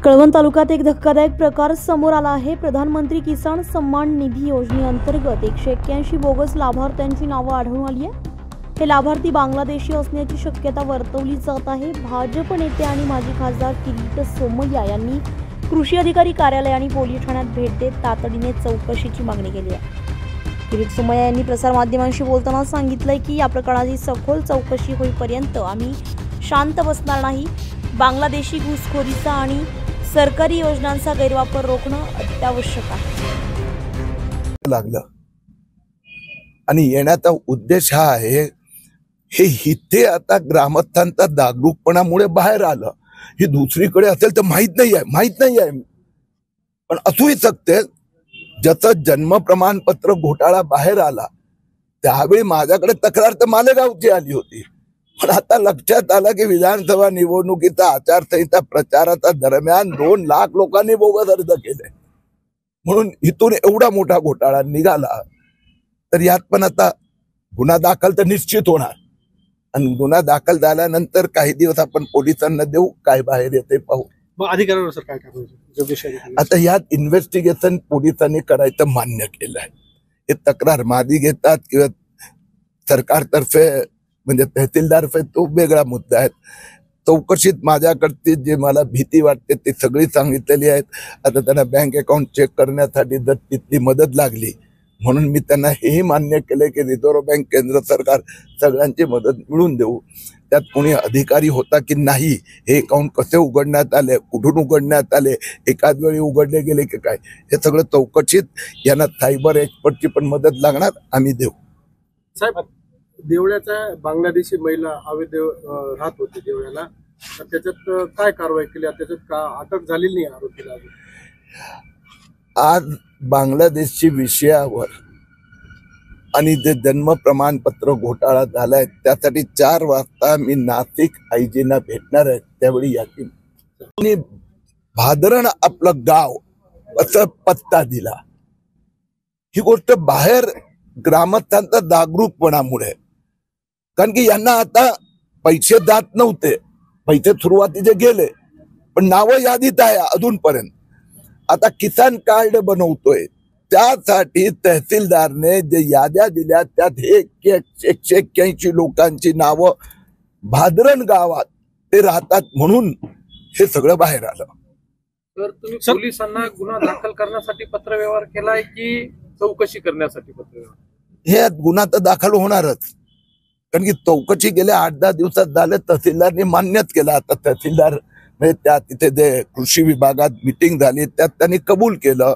कळवण तालुक्यात एक धक्कादायक प्रकार समोर आला आहे। प्रधानमंत्री किसान सन्मान निधी योजनेअंतर्गत 181 बोगस लाभार्थ्यांची नावं आढळून आली आहे। हे लाभार्थी बांगलादेशी असण्याची शक्यता वर्तवली जात आहे। भाजप नेते आणि माजी खासदार किरीट सोमय्या यांनी कृषी अधिकारी कार्यालय आणि पोलीस ठाण्यात भेट देत तातडीने चौकशीची मागणी केली आहे। किरीट सोमय्या यांनी प्रसारमाध्यमांशी बोलताना सांगितलंय की या प्रकरणाची सखोल चौकशी होईपर्यंत आम्ही शांत बसणार नाही। बांगलादेशी घुसखोरीचा आणि सरकारी योजनांचा गैरवापर रोखणं अत्यावश्यक आहे लागलं आणि येण्याचा उद्देश हा आहे हे इथे आता ग्रामस्थांचा जागरूकपणामुळे बाहेर आलं। ही दुसरीकडे असेल तर माहित नाही आहे पण असूही शकते। जसं जन्म प्रमाणपत्र घोटाळा बाहेर आला त्यावेळी माझ्याकडे तक्रार तर मालेगावची आली होती, पण आता लक्षात आलं की विधानसभा निवडणुकीचा आचारसंहिता प्रचाराच्या दरम्यान 2 लाख लोकांनी बोगस अर्ज केले, म्हणून इथून एवढा मोठा घोटाळा निघाला। तर यात पण आता गुन्हा दाखल तर निश्चित होणार आणि गुन्हा दाखल झाल्यानंतर काही दिवस आपण पोलिसांना देऊ, काय बाहेर येते पाहू। अधिकाऱ्यांवर काय करायचं आता यात इन्व्हेस्टिगेशन पोलिसांनी करायचं मान्य केलं आहे। हे तक्रार मादी घेतात किंवा सरकारतर्फे म्हणजे तहसीलदार तो वेगळा मुद्दा आहे। चौकशीत माझ्याकडची जे मला भीती वाटते ती सगळी सांगितलेली आहेत। आता त्यांना बँक अकाउंट चेक करण्यासाठी जर तिथली मदत लागली म्हणून मी त्यांना हेही मान्य केले की रिझर्व्ह बँक केंद्र सरकार सगळ्यांची मदत मिळून देऊ। त्यात कोणी अधिकारी होता की नाही, हे अकाउंट कसे उघडण्यात आले, कुठून उघडण्यात आले, एकाच वेळी उघडले गेले की काय, हे सगळं चौकशीत यांना सायबर एक्सपर्टची पण मदत लागणार, आम्ही देऊ। साहेब, देवळ्याचा बांगलादेशी महिला अवैध राहत होती देवळ्याला, तर त्याच्यात काय कारवाई केली, त्याच्यात का अटक झालेली नाही आरोपीला? आज बांगलादेशची विषयावर आणि जे जन्म प्रमाणपत्र घोटाळा झालाय त्यासाठी 4 वाजता मी नाशिक आयजींना भेटणार आहे। त्यावेळी याची भादरण आपलं गाव असं पत्ता दिला। ही गोष्ट बाहेर ग्रामस्थांचा जागरूकपणामुळे, कारण की यांना आता पैसे जात नव्हते, पैसे सुरुवातीचे गेले पण नावं यादीत आहे अजूनपर्यंत। आता किसान कार्ड बनवतोय त्यासाठी तहसीलदारने जे याद्या दिल्या त्यात 181 लोकांची नावं भादरण गावात ते राहतात, म्हणून हे सगळं बाहेर आलं। तर तुम्ही पोलिसांना गुन्हा दाखल करण्यासाठी पत्रव्यवहार केलाय की चौकशी करण्यासाठी पत्रव्यवहार? हे गुन्हा तर दाखल होणारच, कारण की चौकशी गेल्या 8-10 दिवसात झाले। तहसीलदारने मान्यच केलं। आता तहसीलदार म्हणजे त्या तिथे जे कृषी विभागात मीटिंग झाली त्यात त्यांनी कबूल केलं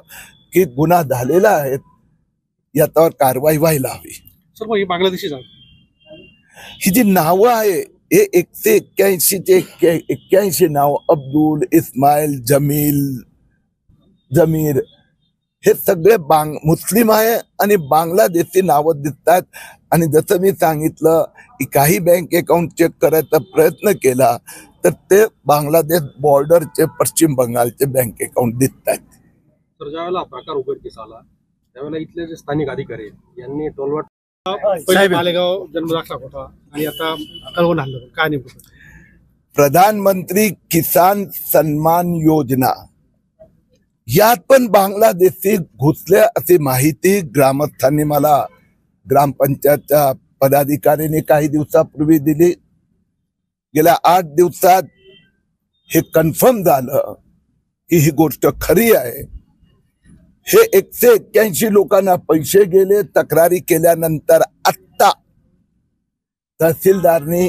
की गुन्हा झालेला आहे, याच्यावर कारवाई व्हायला हवी। सर, मग ही बांगलादेशी ही जी नावं आहे हे 181 चे 81 नाव, अब्दुल, इस्माईल, जमील, जमीर, हे सगळे मुस्लिम आहे आणि बांगलादेशी नावं दिसतात। आणि जसं मी सांगितलं की काही बँक अकाउंट चेक करायचा प्रयत्न केला तर ते बांगलादेश बॉर्डरचे पश्चिम बंगालचे बँक अकाउंट दिसतात। तर ज्यावेळेला प्रकार उघडकीस आला त्यावेळेला इथले जे स्थानिक अधिकारी यांनी टोलवाट मालेगाव जन्म दाखला होता आणि आता कळवण हल्ला, काय नेमकं? प्रधानमंत्री किसान सन्मान योजना यात पण बांगलादेशी घुसले अशी माहिती ग्रामस्थांनी मला ग्रामपंचायतच्या पदाधिकाऱ्यांनी काही दिवसापूर्वी दिली। गेल्या 8 दिवसात हे कन्फर्म झालं की ही गोष्ट खरी आहे। हे 181 लोकांना पैसे गेले। तक्रारी केल्यानंतर आत्ता तहसीलदारनी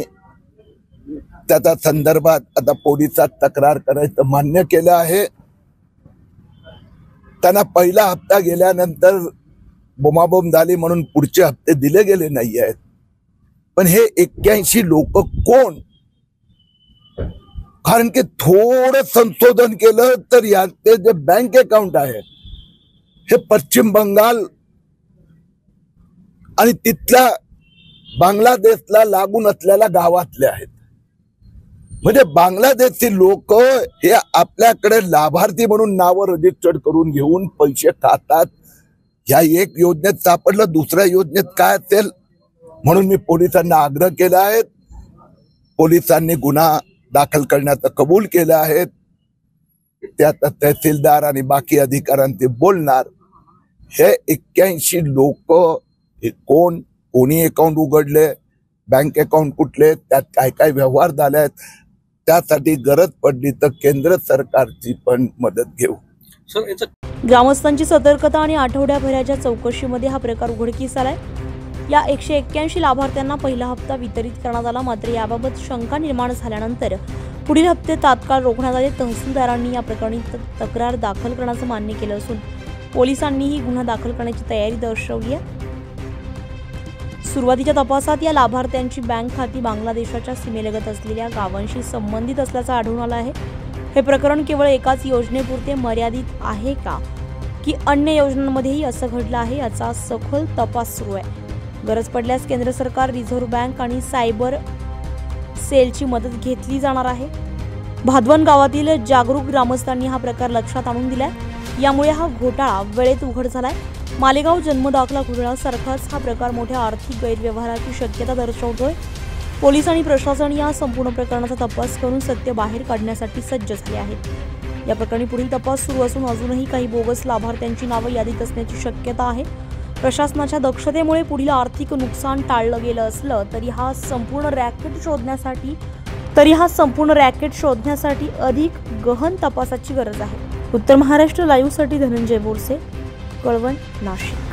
त्याच्या संदर्भात आता पोलिसात तक्रार करायचं मान्य केलं आहे। त्यांना पहिला हप्ता गेल्यानंतर बोमाबोम झाली म्हणून पुढचे हप्ते दिले गेले नाही आहेत। पण हे 81 लोक कोण? कारण की थोडं संशोधन केलं तर याचे जे बँक अकाउंट आहे हे पश्चिम बंगाल आणि तिथल्या बांगलादेशला लागून असलेल्या गावातले आहेत। म्हणजे बांगलादेशी लोक हे आपल्याकडे लाभार्थी म्हणून नावं रजिस्टर्ड करून घेऊन पैसे खातात। या एक योजनेत सापडलं, दुसऱ्या योजनेत काय असेल, म्हणून मी पोलिसांना आग्रह केला आहे। पोलिसांनी गुन्हा दाखल करण्याचं कबूल केलं आहे। ते आता तहसीलदार आणि बाकी अधिकाऱ्यांचे बोलणार. हे 81 लोक कोणी अकाउंट उघडले, बँक अकाउंट कुठले, त्यात काय काय व्यवहार झाले आहेत, त्यासाठी गरज पडली तर केंद्र सरकारची पण मदत घेऊ. सर याचं ग्रामस्थांची सतर्कता आणि आठवड्याभराच्या चौकशीमध्ये हा प्रकार उघडकीस आलाय. या 181 लाभार्थ्यांना पहिला हप्ता वितरित करण्यात आला. मात्र याबाबत शंका निर्माण झाल्यानंतर पुढील हप्ते तात्काळ रोखण्यात आले. तहसीलदारांनी या प्रकरणी तक्रार दाखल करण्याचं मान्य केलं असून पोलिसांनीही गुन्हा दाखल करण्याची तयारी दर्शवली आहे. सुरुवातीच्या तपासात या लाभार्थ्यांची बँक खाती बांगलादेशाच्या सीमेलगत असलेल्या गावांशी संबंधित असल्याचं आढळून आलं आहे. हे प्रकरण केवळ एकाच योजनेपुरते मर्यादित आहे का की अन्य योजनांमध्येही असं घडलं आहे याचा सखोल तपास सुरू आहे. गरज पडल्यास केंद्र सरकार, रिझर्व्ह बँक आणि सायबर सेलची मदत घेतली जाणार आहे. भादवन गावातील जागरूक ग्रामस्थांनी हा प्रकार लक्षात आणून दिलाय. यामुळे हा घोटाळा वेळेत उघड झालाय. मालेगाव जन्मदाखला घोटाळ्यासारखाच हा प्रकार मोठ्या आर्थिक गैरव्यवहाराची शक्यता दर्शवतोय. पोलीस आणि प्रशासन या संपूर्ण प्रकरणाचा तपास करून सत्य बाहेर काढण्यासाठी सज्ज झाले आहेत. या प्रकरणी पुढील तपास सुरू असून अजूनही काही बोगस लाभार्थ्यांची नावं यादीत असण्याची शक्यता आहे. प्रशासनाच्या दक्षतेमुळे पुढील आर्थिक नुकसान टाळलं गेलं असलं तरी हा संपूर्ण रॅकेट शोधण्यासाठी अधिक गहन तपासाची गरज आहे. उत्तर महाराष्ट्र लाईव्हसाठी धनंजय बोरसे, कळवण, नाशिक.